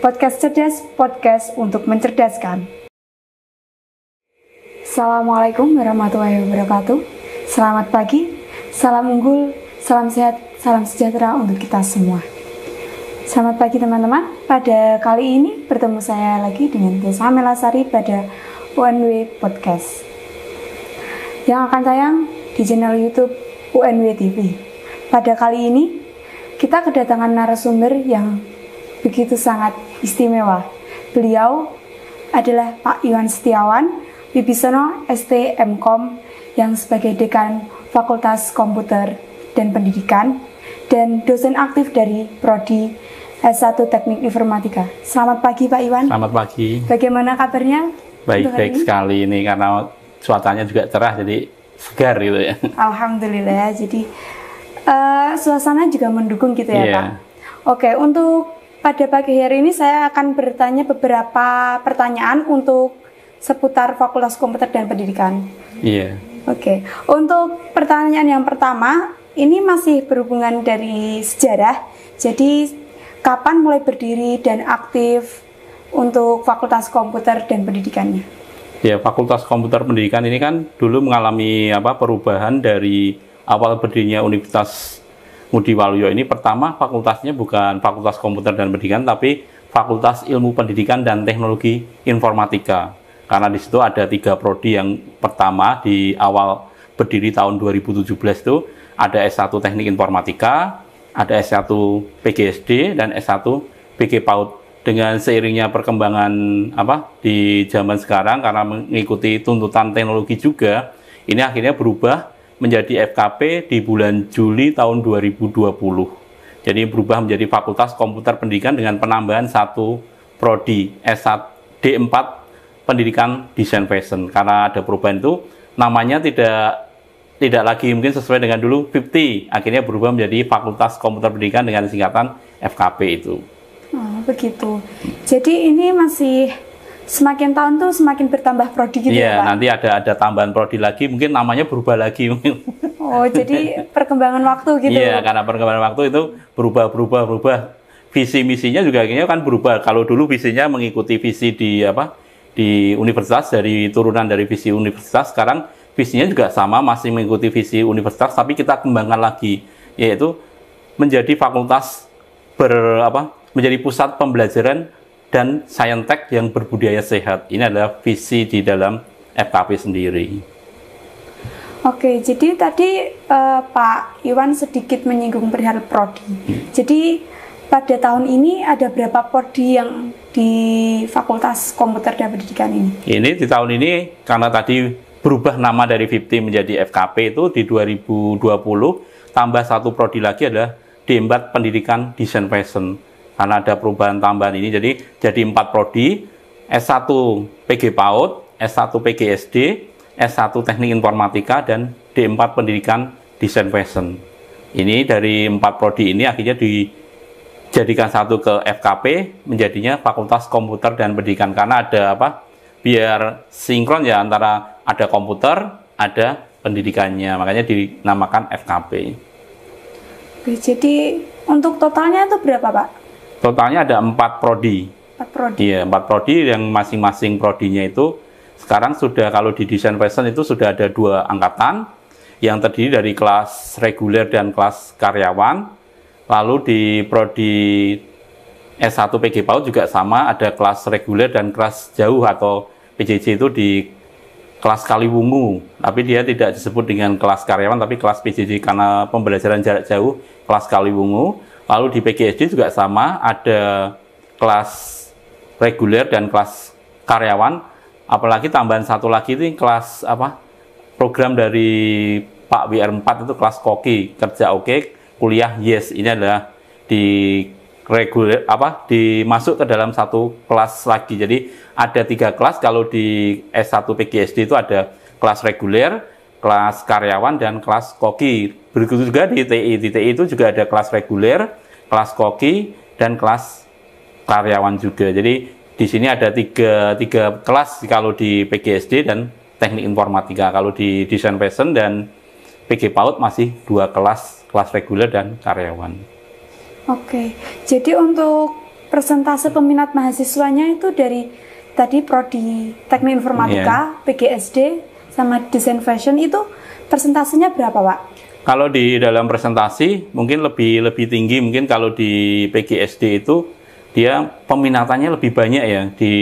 Podcast cerdas, podcast untuk mencerdaskan. Assalamualaikum warahmatullahi wabarakatuh. Selamat pagi, salam unggul, salam sehat, salam sejahtera untuk kita semua. Selamat pagi teman-teman. Pada kali ini bertemu saya lagi dengan Desa Melasari pada UNW Podcast yang akan tayang di channel YouTube UNW TV. Pada kali ini kita kedatangan narasumber yang begitu sangat istimewa. Beliau adalah Pak Iwan Setiawan Wibisono ST.M.Com yang sebagai Dekan Fakultas Komputer dan Pendidikan dan dosen aktif dari Prodi S1 Teknik Informatika. Selamat pagi Pak Iwan. Selamat pagi. Bagaimana kabarnya? Baik sekali ini karena cuacanya juga cerah jadi segar gitu ya. Alhamdulillah. Jadi suasana juga mendukung gitu ya Pak. Oke, untuk pada pagi hari ini saya akan bertanya beberapa pertanyaan untuk seputar Fakultas Komputer dan Pendidikan. Oke, untuk pertanyaan yang pertama, ini masih berhubungan dari sejarah. Jadi, kapan mulai berdiri dan aktif untuk Fakultas Komputer dan Pendidikannya? Ya, Fakultas Komputer Pendidikan ini kan dulu mengalami perubahan dari awal berdirinya Universitas Ngudi Waluyo ini. Pertama, fakultasnya bukan Fakultas Komputer dan Pendidikan, tapi Fakultas Ilmu Pendidikan dan Teknologi Informatika. Karena di situ ada 3 prodi. Yang pertama di awal berdiri tahun 2017 itu ada S1 Teknik Informatika, ada S1 PGSD dan S1 PG PAUD. Dengan seiringnya perkembangan di zaman sekarang karena mengikuti tuntutan teknologi juga, ini akhirnya berubah menjadi FKP di bulan Juli tahun 2020. Jadi berubah menjadi Fakultas Komputer Pendidikan dengan penambahan 1 prodi S1 D4 Pendidikan Desain Fashion. Karena ada perubahan itu namanya tidak lagi mungkin sesuai dengan dulu 50, akhirnya berubah menjadi Fakultas Komputer Pendidikan dengan singkatan FKP itu. Begitu. Jadi ini masih semakin tahun tuh semakin bertambah prodi gitu ya Pak? Nanti ada tambahan prodi lagi, mungkin namanya berubah lagi. Oh, jadi perkembangan waktu gitu? Iya, karena perkembangan waktu itu berubah. Visi misinya juga kayaknya kan berubah. Kalau dulu visinya mengikuti visi di universitas, dari turunan dari visi universitas, sekarang visinya juga sama, masih mengikuti visi universitas, tapi kita kembangkan lagi, yaitu menjadi fakultas menjadi pusat pembelajaran dan saintek yang berbudaya sehat. Ini adalah visi di dalam FKP sendiri. Oke, jadi tadi Pak Iwan sedikit menyinggung perihal prodi. Jadi pada tahun ini ada berapa prodi yang di Fakultas Komputer dan Pendidikan ini? Ini di tahun ini karena tadi berubah nama dari 50 menjadi FKP itu di 2020 tambah 1 prodi lagi adalah D4 Pendidikan Desain Fashion. Karena ada perubahan tambahan ini, jadi 4 prodi, S1 PG PAUD, S1 PGSD, S1 Teknik Informatika, dan D4 Pendidikan Desain Fashion. Ini dari 4 prodi ini akhirnya dijadikan satu ke FKP, menjadinya Fakultas Komputer dan Pendidikan. Karena ada biar sinkron ya antara ada komputer, ada pendidikannya, makanya dinamakan FKP. Oke, jadi untuk totalnya itu berapa Pak? Totalnya ada 4 prodi. 4 prodi? Iya, 4 prodi yang masing-masing prodinya itu sekarang sudah, kalau di Desain Fashion itu sudah ada 2 angkatan yang terdiri dari kelas reguler dan kelas karyawan. Lalu di prodi S1 PG PAUD juga sama, ada kelas reguler dan kelas jauh atau PJJ itu di kelas Kaliwungu. Tapi dia tidak disebut dengan kelas karyawan, tapi kelas PJJ karena pembelajaran jarak jauh, kelas Kaliwungu. Lalu di PGSD juga sama, ada kelas reguler dan kelas karyawan. Apalagi tambahan 1 lagi ini kelas program dari Pak WR4 itu kelas koki, kerja oke, kuliah yes. Ini adalah di reguler dimasuk ke dalam 1 kelas lagi. Jadi ada 3 kelas. Kalau di S1 PGSD itu ada kelas reguler, kelas karyawan, dan kelas koki. Berikut juga di TI. Di TI itu juga ada kelas reguler, kelas koki, dan kelas karyawan juga. Jadi di sini ada tiga kelas kalau di PGSD dan Teknik Informatika. Kalau di Desain Fashion dan PG PAUD masih 2 kelas reguler dan karyawan. Oke, jadi untuk persentase peminat mahasiswanya itu dari tadi prodi Teknik Informatika, PGSD, sama Desain Fashion itu persentasenya berapa, Pak? Kalau di dalam presentasi mungkin lebih tinggi, mungkin kalau di PGSD itu dia peminatannya lebih banyak ya, di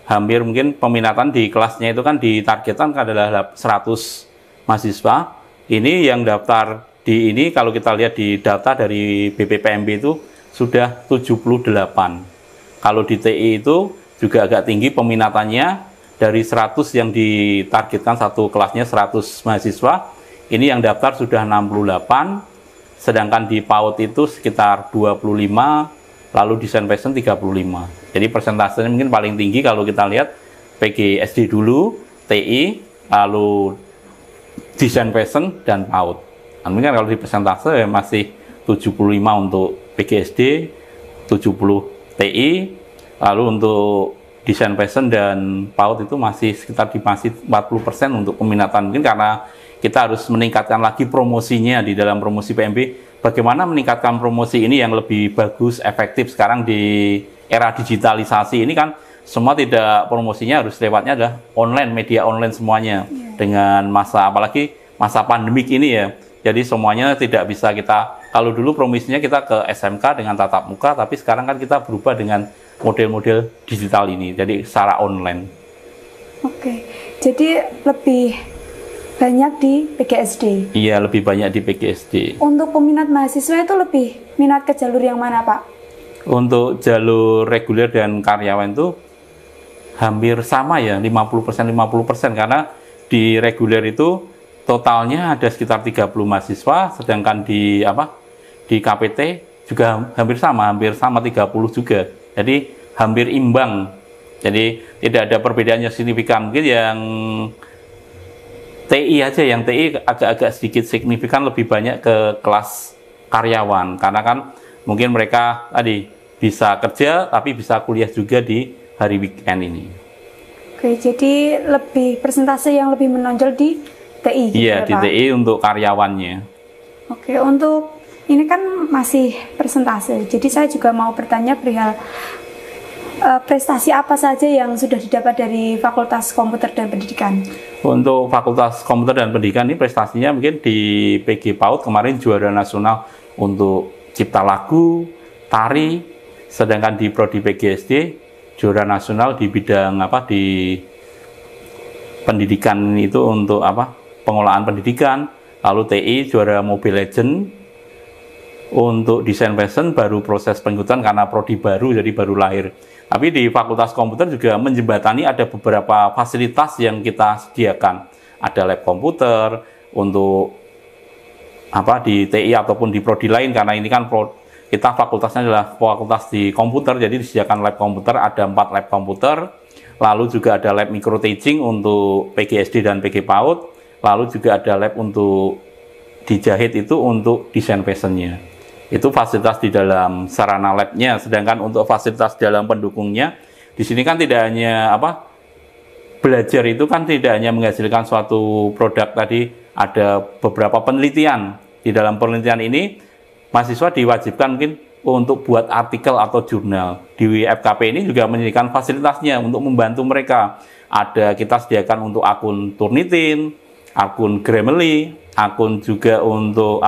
hampir mungkin peminatan di kelasnya itu kan ditargetkan adalah 100 mahasiswa. Ini yang daftar di ini kalau kita lihat di data dari BPPMB itu sudah 78. Kalau di TI itu juga agak tinggi peminatannya, dari 100 yang ditargetkan satu kelasnya 100 mahasiswa, ini yang daftar sudah 68, sedangkan di PAUD itu sekitar 25, lalu Desain Fashion 35. Jadi persentasenya mungkin paling tinggi kalau kita lihat PGSD dulu, TI, lalu Desain Fashion, dan PAUD. Mungkin kalau di persentase ya masih 75 untuk PGSD, 70 TI, lalu untuk Desain Fashion dan PAUD itu masih sekitar masih 40% untuk peminatan. Mungkin karena kita harus meningkatkan lagi promosinya di dalam promosi PMB. Bagaimana meningkatkan promosi ini yang lebih bagus, efektif sekarang di era digitalisasi ini kan semua tidak promosinya harus lewatnya adalah online, media online semuanya. Dengan masa apalagi masa pandemik ini ya. Jadi semuanya tidak bisa kita, kalau dulu promosinya kita ke SMK dengan tatap muka, tapi sekarang kan kita berubah dengan model-model digital ini, jadi secara online. Oke, jadi lebih banyak di PGSD? Iya, lebih banyak di PGSD. Untuk peminat mahasiswa itu lebih minat ke jalur yang mana, Pak? Untuk jalur reguler dan karyawan itu hampir sama ya, 50%, karena di reguler itu totalnya ada sekitar 30 mahasiswa, sedangkan di KPT juga hampir sama 30 juga. Jadi hampir imbang. Jadi tidak ada perbedaan yang signifikan. Mungkin yang TI aja, yang TI agak-agak sedikit signifikan lebih banyak ke kelas karyawan. Karena kan mungkin mereka tadi bisa kerja tapi bisa kuliah juga di hari weekend ini. Oke, jadi lebih persentase yang lebih menonjol di TI gitu iya, ya, di Pak? TI untuk karyawannya. Oke, untuk ini kan masih persentase, jadi saya juga mau bertanya perihal prestasi apa saja yang sudah didapat dari Fakultas Komputer dan Pendidikan. Untuk Fakultas Komputer dan Pendidikan ini prestasinya mungkin di PG PAUD kemarin juara nasional untuk cipta lagu, tari, sedangkan di Prodi PGSD juara nasional di bidang di pendidikan itu untuk pengolahan pendidikan. Lalu TI juara Mobile Legends. Untuk Desain Fashion baru proses pengikutan karena prodi baru, jadi baru lahir. Tapi di Fakultas Komputer juga menjembatani ada beberapa fasilitas yang kita sediakan. Ada lab komputer untuk di TI ataupun di prodi lain, karena ini kan kita fakultasnya adalah fakultas di komputer, jadi disediakan lab komputer, ada 4 lab komputer. Lalu juga ada lab micro teaching untuk PGSD dan PG PAUD. Lalu juga ada lab untuk dijahit itu untuk Desain Fashion-nya. Itu fasilitas di dalam sarana labnya, sedangkan untuk fasilitas dalam pendukungnya di sini kan tidak hanya belajar itu kan tidak hanya menghasilkan suatu produk, tadi ada beberapa penelitian. Di dalam penelitian ini mahasiswa diwajibkan mungkin untuk buat artikel atau jurnal. Di FKP ini juga menyediakan fasilitasnya untuk membantu mereka. Ada kita sediakan untuk akun Turnitin, akun Grammarly, akun juga untuk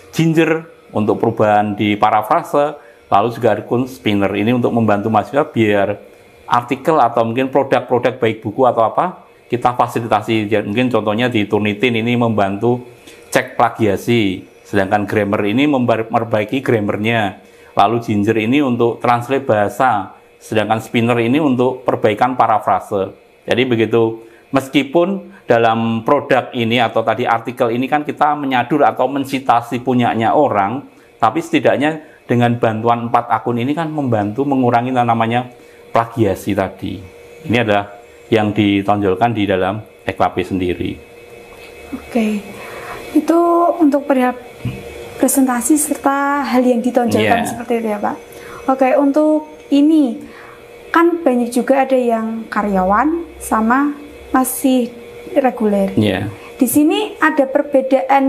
Ginger untuk perubahan di parafrase, lalu juga akun Spinner ini untuk membantu mahasiswa biar artikel atau mungkin produk-produk baik buku atau kita fasilitasi. Mungkin contohnya di Turnitin ini membantu cek plagiasi, sedangkan Grammar ini memperbaiki grammarnya, lalu Ginger ini untuk translate bahasa, sedangkan Spinner ini untuk perbaikan parafrase. Jadi begitu. Meskipun dalam produk ini atau tadi artikel ini kan kita menyadur atau mensitasi punyanya orang, tapi setidaknya dengan bantuan 4 akun ini kan membantu mengurangi namanya plagiasi tadi. Ini adalah yang ditonjolkan di dalam FKP sendiri. Oke, itu untuk perihal presentasi serta hal yang ditonjolkan seperti itu ya, Pak. Oke, untuk ini kan banyak juga ada yang karyawan sama masih reguler. Yeah. Di sini ada perbedaan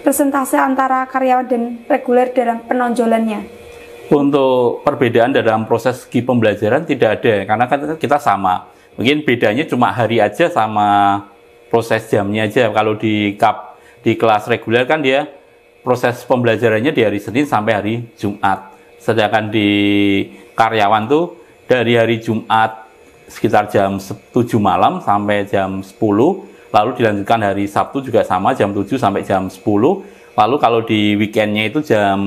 persentase antara karyawan dan reguler dalam penonjolannya? Untuk perbedaan dalam proses segi pembelajaran tidak ada, karena kan kita sama. Mungkin bedanya cuma hari aja sama proses jamnya aja. Kalau di kelas reguler kan dia proses pembelajarannya di hari Senin sampai hari Jumat. Sedangkan di karyawan tuh dari hari Jumat sekitar jam 7 malam sampai jam 10, lalu dilanjutkan hari Sabtu juga sama jam 7 sampai jam 10, lalu kalau di weekendnya itu jam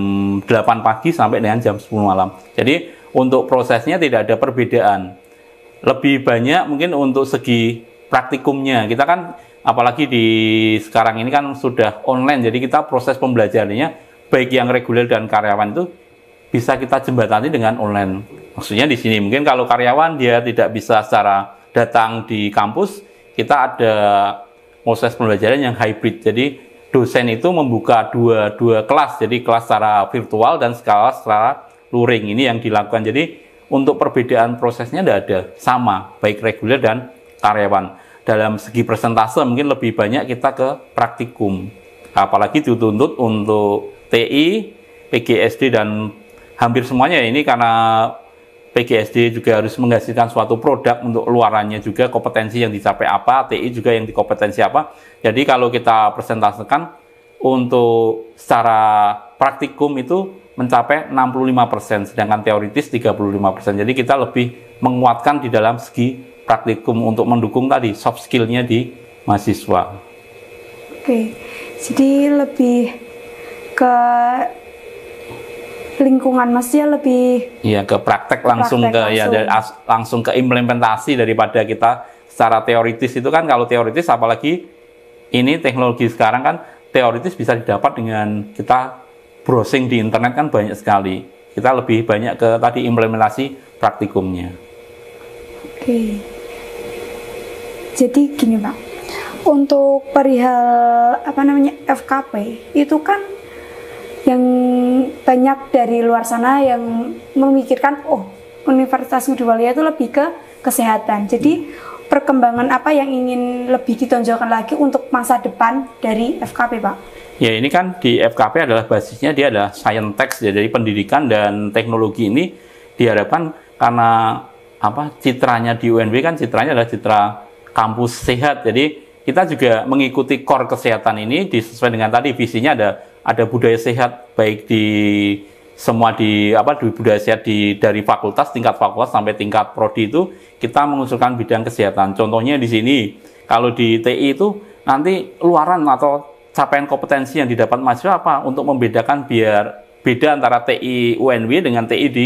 8 pagi sampai dengan jam 10 malam. Jadi untuk prosesnya tidak ada perbedaan. Lebih banyak mungkin untuk segi praktikumnya. Kita kan apalagi di sekarang ini kan sudah online, jadi kita proses pembelajarannya baik yang reguler dan karyawan itu bisa kita jembatani dengan online. Maksudnya di sini mungkin kalau karyawan dia tidak bisa secara datang di kampus, kita ada proses pembelajaran yang hybrid. Jadi dosen itu membuka dua kelas, jadi kelas secara virtual dan kelas secara luring. Ini yang dilakukan. Jadi untuk perbedaan prosesnya tidak ada, sama baik reguler dan karyawan. Dalam segi persentase mungkin lebih banyak kita ke praktikum. Apalagi dituntut untuk TI, PGSD dan hampir semuanya ini karena PGSD juga harus menghasilkan suatu produk untuk luarannya juga kompetensi yang dicapai apa, TI juga yang dikompetensi apa. Jadi kalau kita presentasikan untuk secara praktikum itu mencapai 65%, sedangkan teoritis 35%. Jadi kita lebih menguatkan di dalam segi praktikum untuk mendukung tadi soft skill-nya di mahasiswa. Oke, jadi lebih ke lingkungan, maksudnya lebih ke praktek langsung langsung ke implementasi daripada kita secara teoritis. Itu kan kalau teoritis, apalagi ini teknologi sekarang kan teoritis bisa didapat dengan kita browsing di internet kan banyak sekali. Kita lebih banyak ke tadi implementasi praktikumnya. Oke, jadi gini Pak, untuk perihal FKP itu kan yang banyak dari luar sana yang memikirkan Universitas Ngudi Waluyo itu lebih ke kesehatan. Jadi perkembangan apa yang ingin lebih ditonjolkan lagi untuk masa depan dari FKP Pak? Ya ini kan di FKP adalah basisnya dia adalah Scientex ya, dari pendidikan dan teknologi ini diharapkan karena citranya di UNB kan citranya adalah citra kampus sehat. Jadi kita juga mengikuti core kesehatan ini sesuai dengan tadi visinya ada budaya sehat baik di semua di budaya sehat dari fakultas, tingkat fakultas sampai tingkat prodi itu kita mengusulkan bidang kesehatan. Contohnya di sini kalau di TI itu nanti luaran atau capaian kompetensi yang didapat mahasiswa apa untuk membedakan biar beda antara TI UNW dengan TI di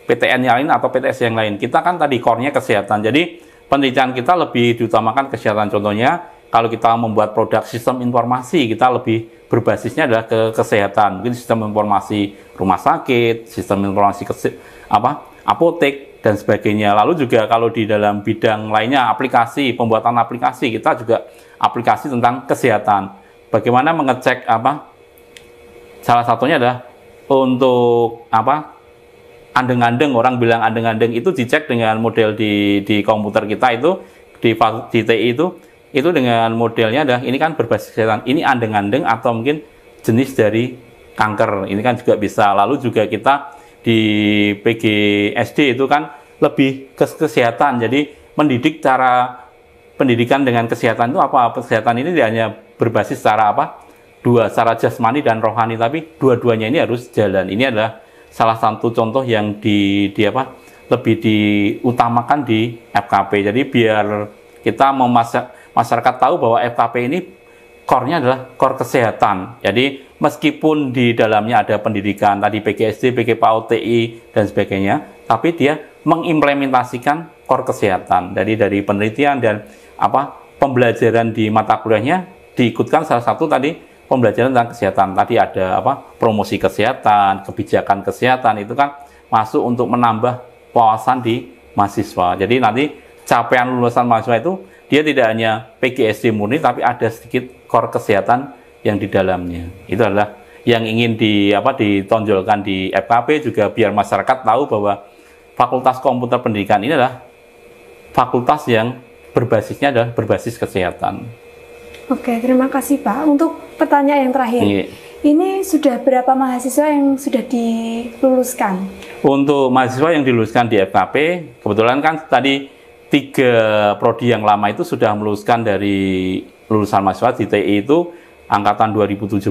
PTN yang lain atau PTS yang lain. Kita kan tadi core-nya kesehatan. Jadi penelitian kita lebih diutamakan kesehatan. Contohnya kalau kita membuat produk sistem informasi, kita lebih berbasisnya adalah ke kesehatan. Mungkin sistem informasi rumah sakit, sistem informasi apotek dan sebagainya. Lalu juga kalau di dalam bidang lainnya aplikasi, pembuatan aplikasi, kita juga aplikasi tentang kesehatan. Bagaimana mengecek salah satunya adalah untuk andeng-andeng, orang bilang andeng-andeng itu dicek dengan model di komputer kita itu di TI itu dengan modelnya adalah ini kan berbasis kesehatan, ini andeng-andeng atau mungkin jenis dari kanker, ini kan juga bisa. Lalu juga kita di PGSD itu kan lebih ke kesehatan, jadi mendidik cara pendidikan dengan kesehatan itu kesehatan ini tidak hanya berbasis secara secara jasmani dan rohani, tapi dua-duanya ini harus jalan. Ini adalah salah satu contoh yang lebih diutamakan di FKP. Jadi biar kita masyarakat tahu bahwa FKP ini core-nya adalah core kesehatan. Jadi meskipun di dalamnya ada pendidikan tadi PGSD, PGPAUD, TI dan sebagainya, tapi dia mengimplementasikan core kesehatan. Jadi dari penelitian dan pembelajaran di mata kuliahnya diikutkan salah satu tadi pembelajaran tentang kesehatan. Tadi ada promosi kesehatan, kebijakan kesehatan, itu kan masuk untuk menambah wawasan di mahasiswa. Jadi nanti capaian lulusan mahasiswa itu dia tidak hanya PGSD murni, tapi ada sedikit core kesehatan yang di dalamnya. Itu adalah yang ingin ditonjolkan di FKP juga biar masyarakat tahu bahwa Fakultas Komputer Pendidikan ini adalah fakultas yang berbasisnya adalah berbasis kesehatan. Oke, terima kasih Pak. Untuk pertanyaan yang terakhir, ini sudah berapa mahasiswa yang sudah diluluskan? Untuk mahasiswa yang diluluskan di FKP, kebetulan kan tadi 3 prodi yang lama itu sudah meluluskan dari lulusan mahasiswa. Di TI itu angkatan 2017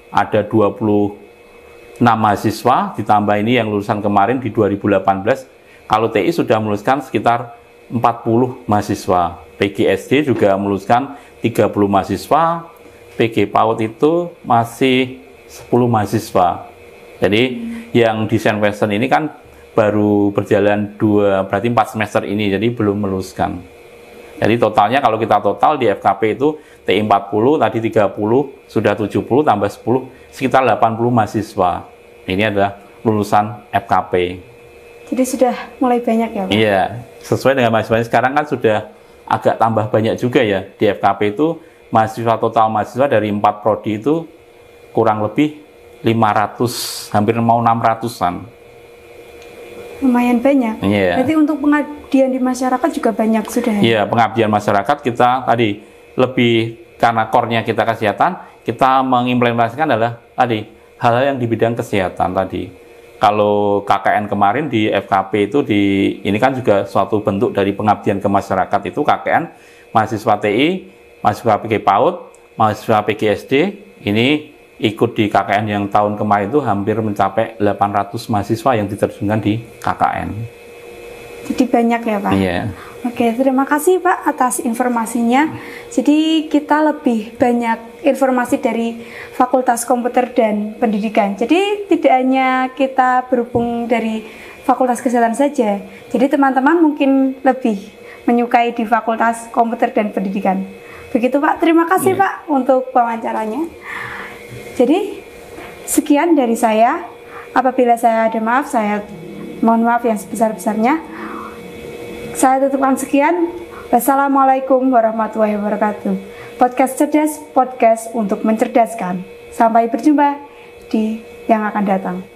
ada 26 mahasiswa, ditambah ini yang lulusan kemarin di 2018. Kalau TI sudah meluluskan sekitar 40 mahasiswa. PGSD juga meluluskan 30 mahasiswa, PG PAUD itu masih 10 mahasiswa. Jadi yang desain fashion ini kan baru berjalan berarti 4 semester ini, jadi belum meluluskan. Jadi totalnya kalau kita total di FKP itu TI 40, tadi 30, sudah 70, tambah 10, sekitar 80 mahasiswa. Ini adalah lulusan FKP. Jadi sudah mulai banyak ya Pak? Iya, sesuai dengan mahasiswa sekarang kan sudah agak tambah banyak juga ya. Di FKP itu mahasiswa total mahasiswa dari 4 prodi itu kurang lebih 500, hampir mau 600-an. Lumayan banyak. Iya. Berarti untuk pengabdian di masyarakat juga banyak sudah. Iya, pengabdian masyarakat kita tadi lebih karena core-nya kita kesehatan, kita mengimplementasikan adalah tadi hal-hal yang di bidang kesehatan tadi. Kalau KKN kemarin di FKP itu ini kan juga suatu bentuk dari pengabdian ke masyarakat itu KKN, mahasiswa TI, mahasiswa PG PAUD, mahasiswa PGSD, ini ikut di KKN yang tahun kemarin itu hampir mencapai 800 mahasiswa yang diterjunkan di KKN. Jadi banyak ya Pak? Iya. Oke, terima kasih Pak atas informasinya. Jadi kita lebih banyak informasi dari Fakultas Komputer dan Pendidikan. Jadi tidak hanya kita berhubung dari Fakultas Kesehatan saja. Jadi teman-teman mungkin lebih menyukai di Fakultas Komputer dan Pendidikan. Begitu Pak, terima kasih Pak untuk wawancaranya. Jadi sekian dari saya. Apabila saya ada maaf, saya mohon maaf yang sebesar-besarnya. Saya tutupkan sekian. Wassalamualaikum warahmatullahi wabarakatuh. Podcast cerdas, podcast untuk mencerdaskan. Sampai berjumpa di yang akan datang.